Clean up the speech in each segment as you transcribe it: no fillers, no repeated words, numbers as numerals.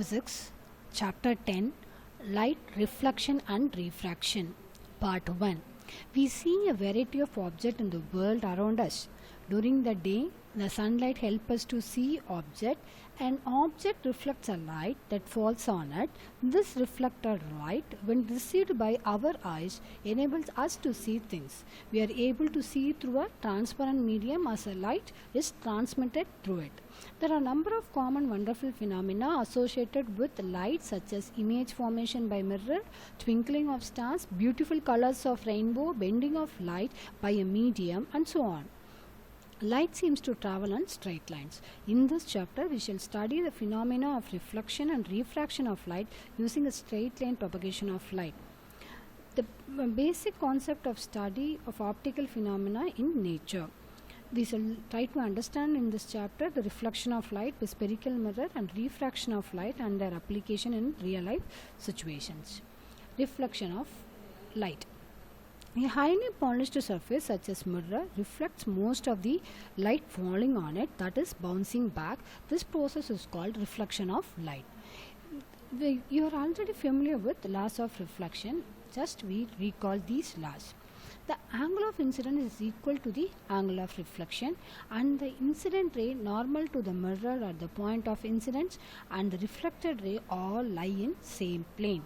Physics, Chapter 10, Light Reflection and Refraction, Part 1. We see a variety of objects in the world around us. During the day, the sunlight helps us to see object. An object reflects a light that falls on it. This reflected light, when received by our eyes, enables us to see things. We are able to see through a transparent medium as a light is transmitted through it. There are a number of common wonderful phenomena associated with light, such as image formation by mirror, twinkling of stars, beautiful colors of rainbow, bending of light by a medium, and so on. Light seems to travel on straight lines. In this chapter, we shall study the phenomena of reflection and refraction of light using a straight line propagation of light. The basic concept of study of optical phenomena in nature. We shall try to understand in this chapter the reflection of light with spherical mirror and refraction of light and their application in real life situations. Reflection of light. A highly polished surface such as mirror reflects most of the light falling on it, that is bouncing back. This process is called reflection of light. You are already familiar with laws of reflection. Just we recall these laws. The angle of incidence is equal to the angle of reflection, and the incident ray normal to the mirror at the point of incidence and the reflected ray all lie in same plane.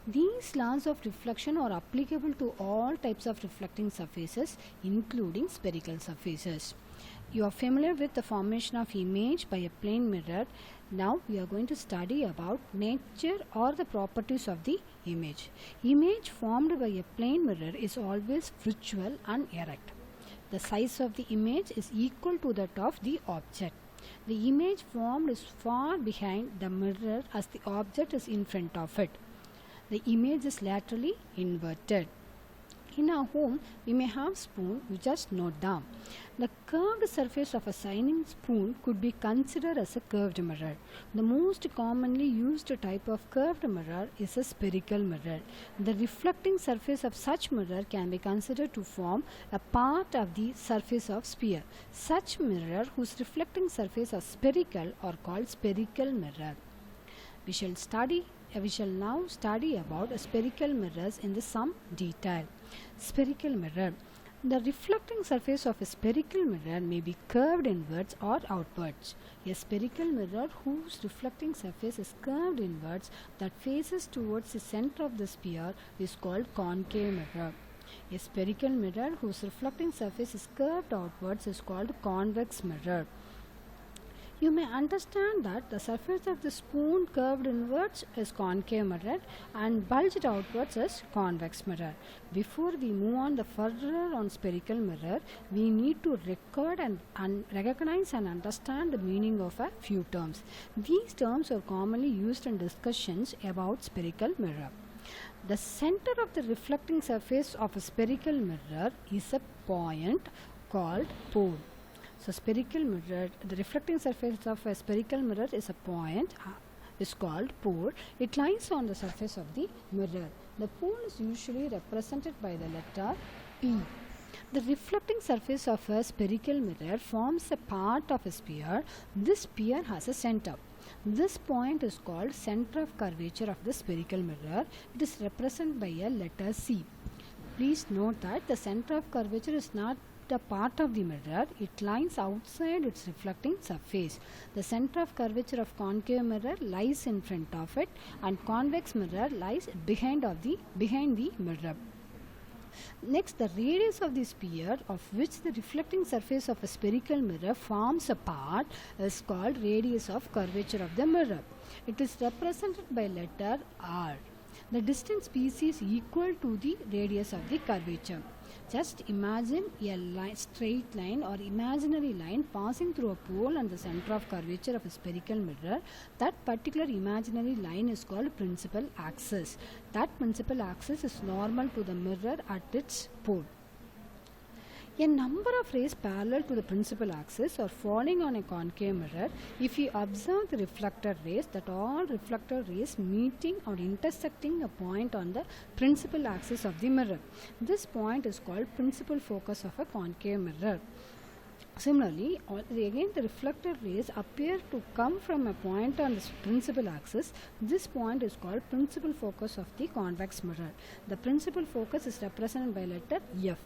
These laws of reflection are applicable to all types of reflecting surfaces, including spherical surfaces. You are familiar with the formation of image by a plane mirror. Now we are going to study about nature or the properties of the image. Image formed by a plane mirror is always virtual and erect. The size of the image is equal to that of the object. The image formed is far behind the mirror as the object is in front of it. The image is laterally inverted. In our home, we may have spoon. You just note down. The curved surface of a shining spoon could be considered as a curved mirror. The most commonly used type of curved mirror is a spherical mirror. The reflecting surface of such mirror can be considered to form a part of the surface of sphere. Such mirror whose reflecting surface is spherical are called spherical mirror. We shall now study about spherical mirrors in some detail. Spherical mirror. The reflecting surface of a spherical mirror may be curved inwards or outwards. A spherical mirror whose reflecting surface is curved inwards that faces towards the center of the sphere is called concave mirror. A spherical mirror whose reflecting surface is curved outwards is called convex mirror. You may understand that the surface of the spoon curved inwards is concave mirror and bulged outwards is convex mirror. Before we move on the further on spherical mirror, we need to record and recognize and understand the meaning of a few terms. These terms are commonly used in discussions about spherical mirror. The center of the reflecting surface of a spherical mirror is a point called pole. So spherical mirror, the reflecting surface of a spherical mirror is a point, is called pole. It lies on the surface of the mirror. The pole is usually represented by the letter P. The reflecting surface of a spherical mirror forms a part of a sphere. This sphere has a center. This point is called center of curvature of the spherical mirror. It is represented by a letter C. Please note that the center of curvature is not a part of the mirror, it lies outside its reflecting surface. The center of curvature of concave mirror lies in front of it, and convex mirror lies behind the mirror. Next, the radius of the sphere of which the reflecting surface of a spherical mirror forms a part is called radius of curvature of the mirror. It is represented by letter R. The distance PC is equal to the radius of the curvature. Just imagine a straight line or imaginary line passing through a pole and the center of curvature of a spherical mirror. That particular imaginary line is called principal axis. That principal axis is normal to the mirror at its pole. A number of rays parallel to the principal axis are falling on a concave mirror. If you observe the reflected rays, that all reflected rays meeting or intersecting a point on the principal axis of the mirror. This point is called principal focus of a concave mirror. Similarly, again the reflected rays appear to come from a point on the principal axis. This point is called principal focus of the convex mirror. The principal focus is represented by letter F.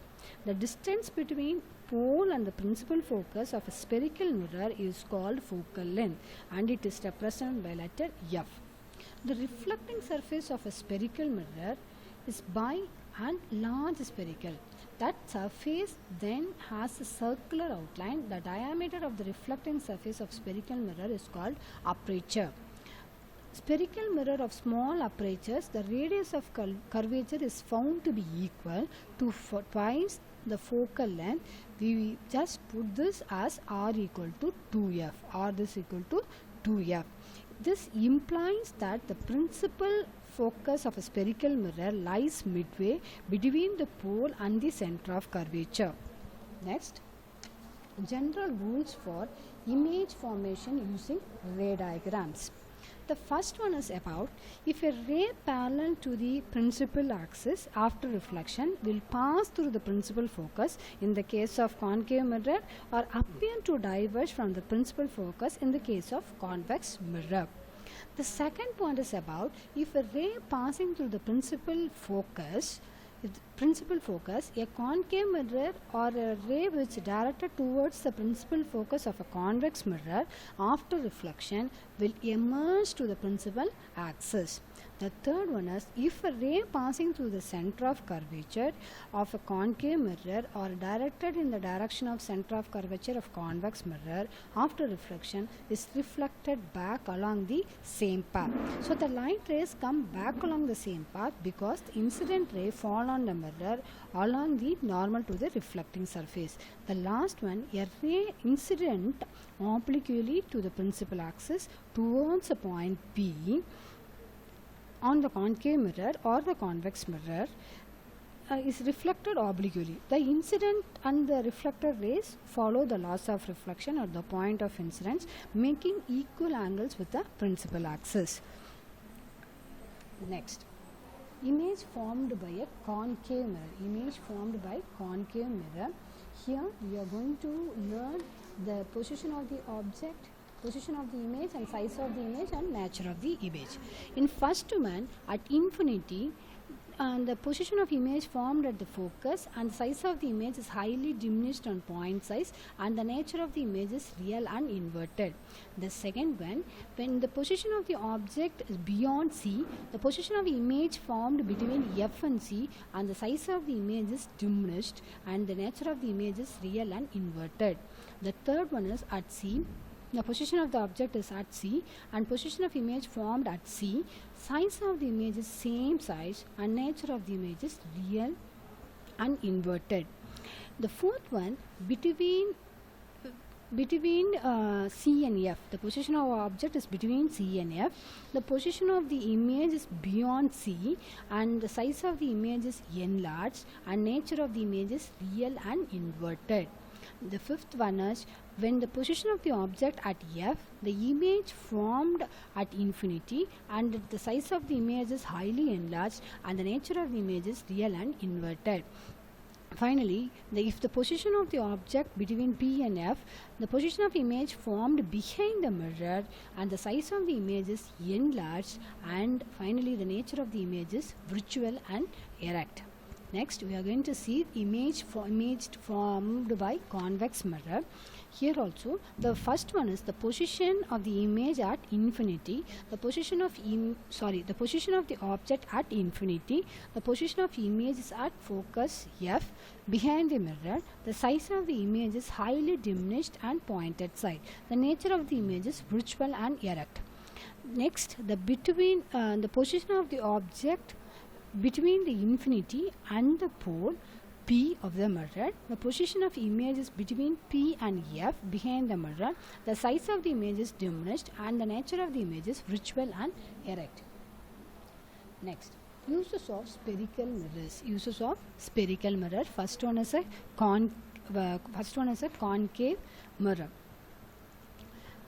The distance between pole and the principal focus of a spherical mirror is called focal length, and it is represented by letter F. The reflecting surface of a spherical mirror is by and large spherical. That surface then has a circular outline. The diameter of the reflecting surface of spherical mirror is called aperture. Spherical mirror of small apertures, the radius of curvature is found to be equal to twice the focal length. We just put this as r equal to 2f, r is equal to 2f. This implies that the principal focus of a spherical mirror lies midway between the pole and the center of curvature. Next, general rules for image formation using ray diagrams. The first one is about if a ray parallel to the principal axis after reflection will pass through the principal focus in the case of concave mirror, or appear to diverge from the principal focus in the case of convex mirror. The second point is about if a ray passing through the principal focus, a concave mirror or a ray which directed towards the principal focus of a convex mirror after reflection will emerge to the principal axis. The third one is if a ray passing through the center of curvature of a concave mirror or directed in the direction of center of curvature of convex mirror after reflection is reflected back along the same path. So the light rays come back along the same path because the incident ray fall on the mirror along the normal to the reflecting surface. The last one, a ray incident obliquely to the principal axis towards a point P on the concave mirror or the convex mirror is reflected obliquely. The incident and the reflected rays follow the laws of reflection at the point of incidence, making equal angles with the principal axis. Next, image formed by a concave mirror. Image formed by concave mirror. Here we are going to learn the position of the object, position of the image and size of the image and nature of the image. In first one, at infinity, the position of image formed at the focus and the size of the image is highly diminished on point size, and the nature of the image is real and inverted. The second one, when the position of the object is beyond C, the position of the image formed between F and C and the size of the image is diminished and the nature of the image is real and inverted. The third one is at C. The position of the object is at C and position of image formed at C. Size of the image is same size and nature of the image is real and inverted. The fourth one, between C and F. The position of our object is between C and F. The position of the image is beyond C and the size of the image is enlarged and nature of the image is real and inverted. The fifth one is when the position of the object at F, the image formed at infinity and the size of the image is highly enlarged and the nature of the image is real and inverted. Finally, if the position of the object between P and F, the position of image formed behind the mirror and the size of the image is enlarged, and finally the nature of the image is virtual and erect. Next, we are going to see image formed by convex mirror. Here also, the first one is the position of the image at infinity, the position of the object at infinity, the position of image is at focus F behind the mirror, the size of the image is highly diminished and pointed side. The nature of the image is virtual and erect. Next, the position of the object between the infinity and the pole P of the mirror, the position of image is between P and F behind the mirror, the size of the image is diminished and the nature of the image is virtual and erect. Next, uses of spherical mirrors. Uses of spherical mirror. First one is a concave mirror.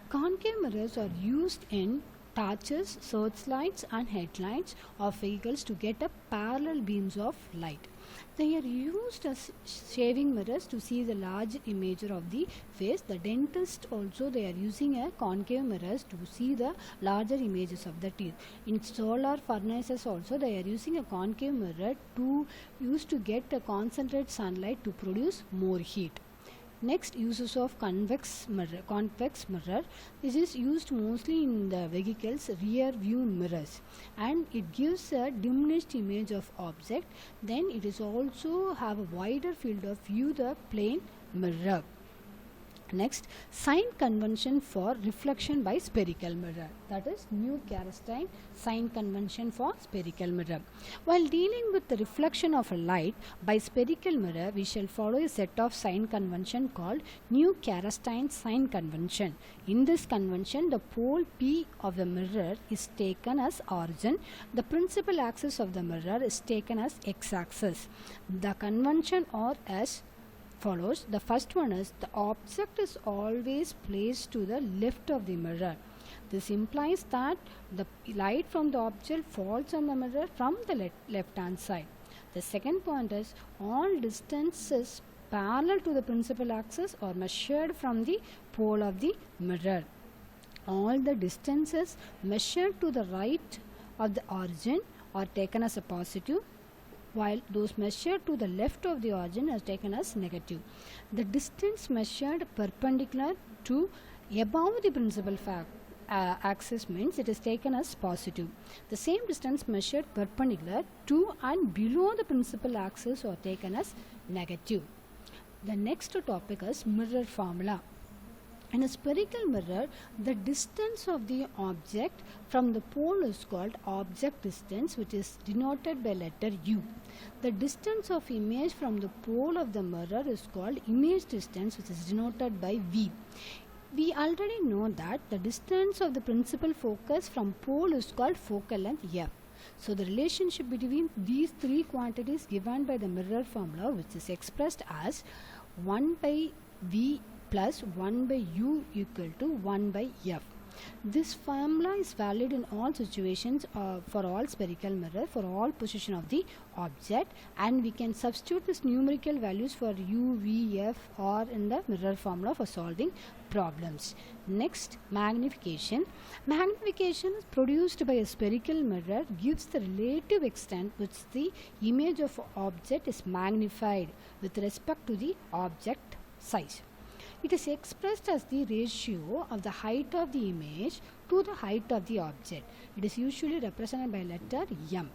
Concave mirrors are used in torches, searchlights and headlights of vehicles to get a parallel beams of light. They are used as shaving mirrors to see the large image of the face. The dentist also, they are using a concave mirrors to see the larger images of the teeth. In solar furnaces also, they are using a concave mirror to use to get a concentrated sunlight to produce more heat. Next, uses of convex mirror. This is used mostly in the vehicles rear view mirrors, and it gives a diminished image of object. Then it is also have a wider field of view, the plane mirror. Next, sign convention for reflection by spherical mirror, that is New Karstein sign convention for spherical mirror. While dealing with the reflection of a light by spherical mirror, we shall follow a set of sign convention called New Karstein sign convention. In this convention, the pole P of the mirror is taken as origin. The principal axis of the mirror is taken as x-axis. The convention are as follows. The first one is the object is always placed to the left of the mirror. This implies that the light from the object falls on the mirror from the left hand side. The second point is all distances parallel to the principal axis are measured from the pole of the mirror. All the distances measured to the right of the origin are taken as a positive, while those measured to the left of the origin is taken as negative. The distance measured perpendicular to above the principal axis means it is taken as positive. The same distance measured perpendicular to and below the principal axis are taken as negative. The next topic is mirror formula. In a spherical mirror, the distance of the object from the pole is called object distance, which is denoted by letter U. The distance of image from the pole of the mirror is called image distance, which is denoted by V. We already know that the distance of the principal focus from pole is called focal length F. So the relationship between these three quantities given by the mirror formula, which is expressed as 1 by V plus 1 by U equal to 1 by F. This formula is valid in all situations for all spherical mirror for all position of the object, and we can substitute this numerical values for U, V, F or in the mirror formula for solving problems. Next, magnification. Magnification is produced by a spherical mirror gives the relative extent which the image of object is magnified with respect to the object size. It is expressed as the ratio of the height of the image to the height of the object. It is usually represented by letter M.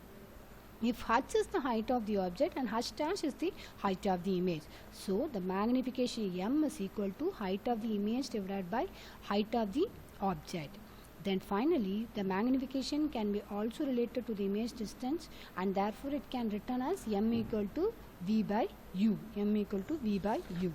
If h is the height of the object and h dash is the height of the image, so the magnification M is equal to height of the image divided by height of the object. Then finally, the magnification can be also related to the image distance, and therefore it can written as M equal to V by U. M equal to V by U.